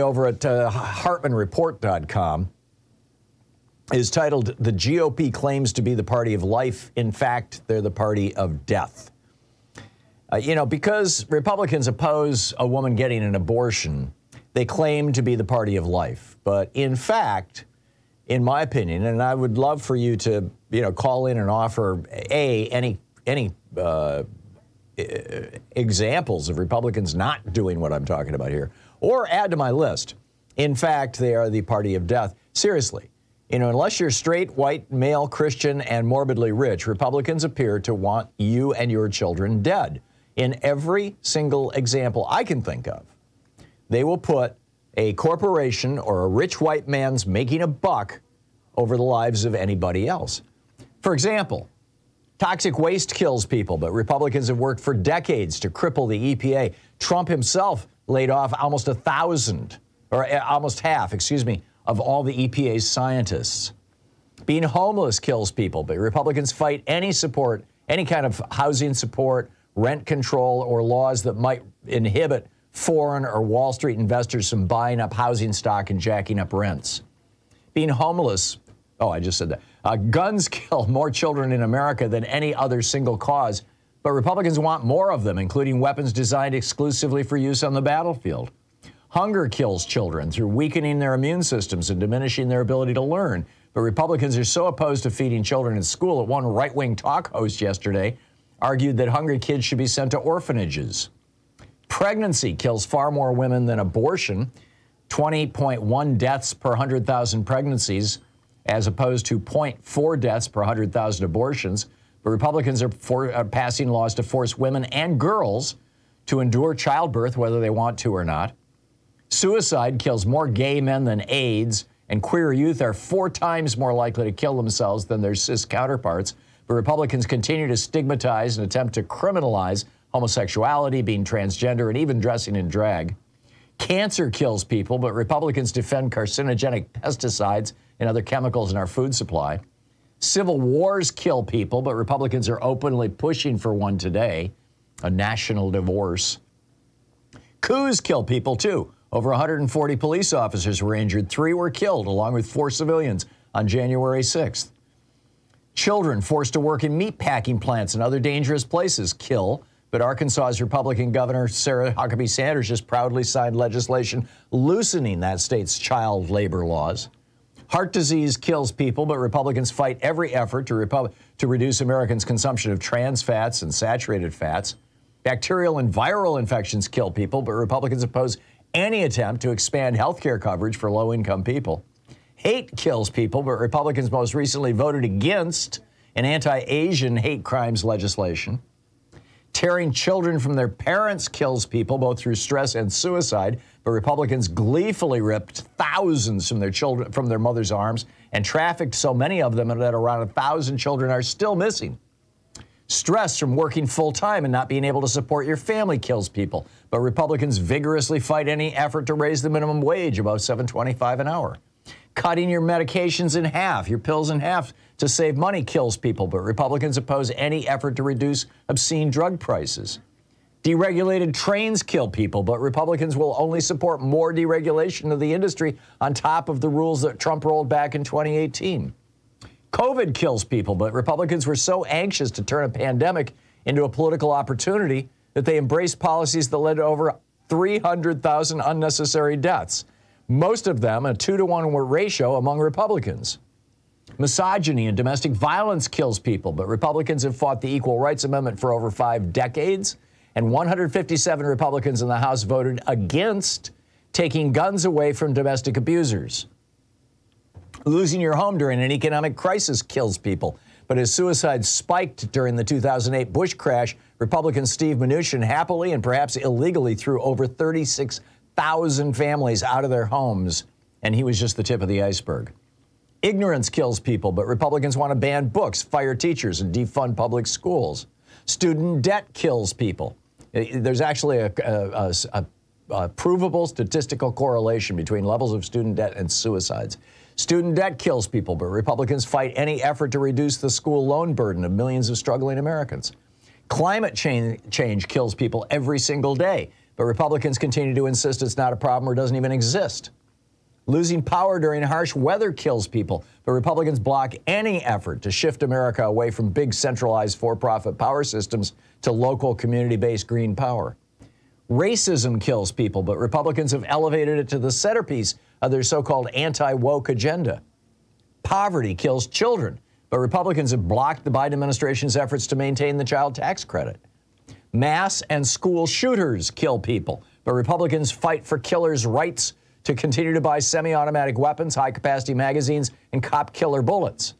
Over at HartmannReport.com is titled, "The GOP Claims to Be the Party of Life. In fact, they're the party of death." Because Republicans oppose a woman getting an abortion, they claim to be the party of life. But in fact, in my opinion, and I would love for you to, call in and offer any examples of Republicans not doing what I'm talking about here, or add to my list. In fact, they are the party of death. Seriously, unless you're straight, white, male, Christian, and morbidly rich, Republicans appear to want you and your children dead. In every single example I can think of, they will put a corporation or a rich white man's making a buck over the lives of anybody else. For example, toxic waste kills people, but Republicans have worked for decades to cripple the EPA. Trump himself laid off almost 1,000, or almost half, of all the EPA's scientists. Being homeless kills people, but Republicans fight any support, any kind of housing support, rent control, or laws that might inhibit foreign or Wall Street investors from buying up housing stock and jacking up rents. Being homeless, I just said that. Guns kill more children in America than any other single cause, but Republicans want more of them, including weapons designed exclusively for use on the battlefield. Hunger kills children through weakening their immune systems and diminishing their ability to learn. But Republicans are so opposed to feeding children in school that one right-wing talk host yesterday argued that hungry kids should be sent to orphanages. Pregnancy kills far more women than abortion, 20.1 deaths per 100,000 pregnancies, as opposed to 0.4 deaths per 100,000 abortions. But Republicans are passing laws to force women and girls to endure childbirth, whether they want to or not. Suicide kills more gay men than AIDS, and queer youth are 4 times more likely to kill themselves than their cis counterparts. But Republicans continue to stigmatize and attempt to criminalize homosexuality, being transgender, and even dressing in drag. Cancer kills people, but Republicans defend carcinogenic pesticides and other chemicals in our food supply. Civil wars kill people, but Republicans are openly pushing for one today, a national divorce. Coups kill people, too. Over 140 police officers were injured. 3 were killed, along with 4 civilians, on January 6th. Children forced to work in meatpacking plants and other dangerous places kill, but Arkansas's Republican Governor Sarah Huckabee Sanders just proudly signed legislation loosening that state's child labor laws. Heart disease kills people, but Republicans fight every effort to reduce Americans' consumption of trans fats and saturated fats. Bacterial and viral infections kill people, but Republicans oppose any attempt to expand health care coverage for low-income people. Hate kills people, but Republicans most recently voted against an anti-Asian hate crimes legislation. Tearing children from their parents kills people, both through stress and suicide, but Republicans gleefully ripped thousands from their mother's arms and trafficked so many of them that around 1,000 children are still missing. Stress from working full-time and not being able to support your family kills people, but Republicans vigorously fight any effort to raise the minimum wage above $7.25 an hour. Cutting your medications in half, your pills in half to save money kills people, but Republicans oppose any effort to reduce obscene drug prices. Deregulated trains kill people, but Republicans will only support more deregulation of the industry on top of the rules that Trump rolled back in 2018. COVID kills people, but Republicans were so anxious to turn a pandemic into a political opportunity that they embraced policies that led to over 300,000 unnecessary deaths. Most of them a 2-to-1 ratio among Republicans. Misogyny and domestic violence kills people, but Republicans have fought the Equal Rights Amendment for over 5 decades, and 157 Republicans in the House voted against taking guns away from domestic abusers. Losing your home during an economic crisis kills people, but as suicide spiked during the 2008 Bush crash, Republican Steve Mnuchin happily and perhaps illegally threw over 36,000 families out of their homes, and he was just the tip of the iceberg. Ignorance kills people, but Republicans want to ban books, fire teachers, and defund public schools. Student debt kills people. There's actually a provable statistical correlation between levels of student debt and suicides. Student debt kills people, but Republicans fight any effort to reduce the school loan burden of millions of struggling Americans. Climate change kills people every single day, but Republicans continue to insist it's not a problem or doesn't even exist. Losing power during harsh weather kills people, but Republicans block any effort to shift America away from big centralized for-profit power systems to local community-based green power. Racism kills people, but Republicans have elevated it to the centerpiece of their so-called anti-woke agenda. Poverty kills children, but Republicans have blocked the Biden administration's efforts to maintain the child tax credit. Mass and school shooters kill people, but Republicans fight for killers' rights to continue to buy semi-automatic weapons, high-capacity magazines, and cop killer bullets.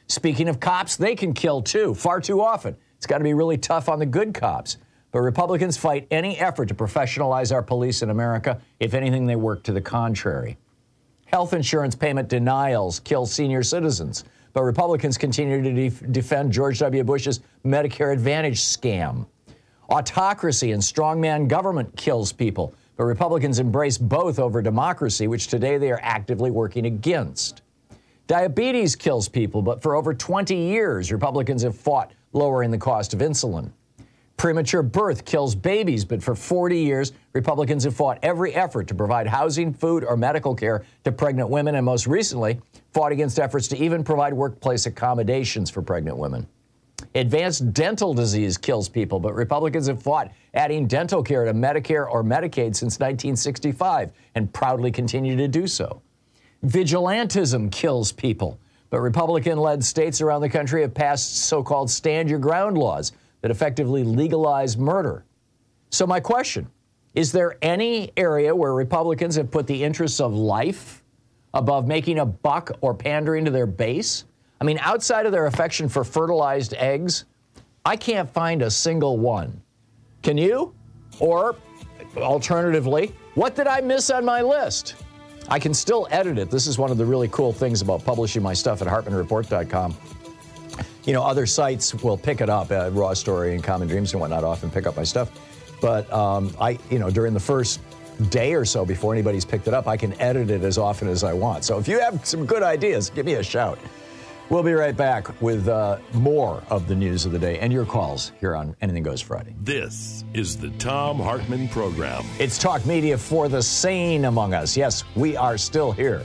Speaking of cops, they can kill too, far too often. It's got to be really tough on the good cops. But Republicans fight any effort to professionalize our police in America. If anything, they work to the contrary. Health insurance payment denials kill senior citizens, but Republicans continue to defend George W. Bush's Medicare Advantage scam. Autocracy and strongman government kills people, but Republicans embrace both over democracy, which today they are actively working against. Diabetes kills people, but for over 20 years, Republicans have fought lowering the cost of insulin. Premature birth kills babies, but for 40 years, Republicans have fought every effort to provide housing, food, or medical care to pregnant women, and most recently, fought against efforts to even provide workplace accommodations for pregnant women. Advanced dental disease kills people, but Republicans have fought adding dental care to Medicare or Medicaid since 1965 and proudly continue to do so. Vigilantism kills people, but Republican-led states around the country have passed so-called stand your ground laws that effectively legalize murder. So my question, is there any area where Republicans have put the interests of life above making a buck or pandering to their base? I mean, outside of their affection for fertilized eggs, I can't find a single one. Can you? Or, alternatively, what did I miss on my list? I can still edit it. This is one of the really cool things about publishing my stuff at HartmannReport.com. You know, other sites will pick it up. Raw Story and Common Dreams and whatnot often pick up my stuff. But during the first day or so before anybody's picked it up, I can edit it as often as I want. So if you have some good ideas, give me a shout. We'll be right back with more of the news of the day and your calls here on Anything Goes Friday. This is the Thom Hartmann Program. It's talk media for the sane among us. Yes, we are still here.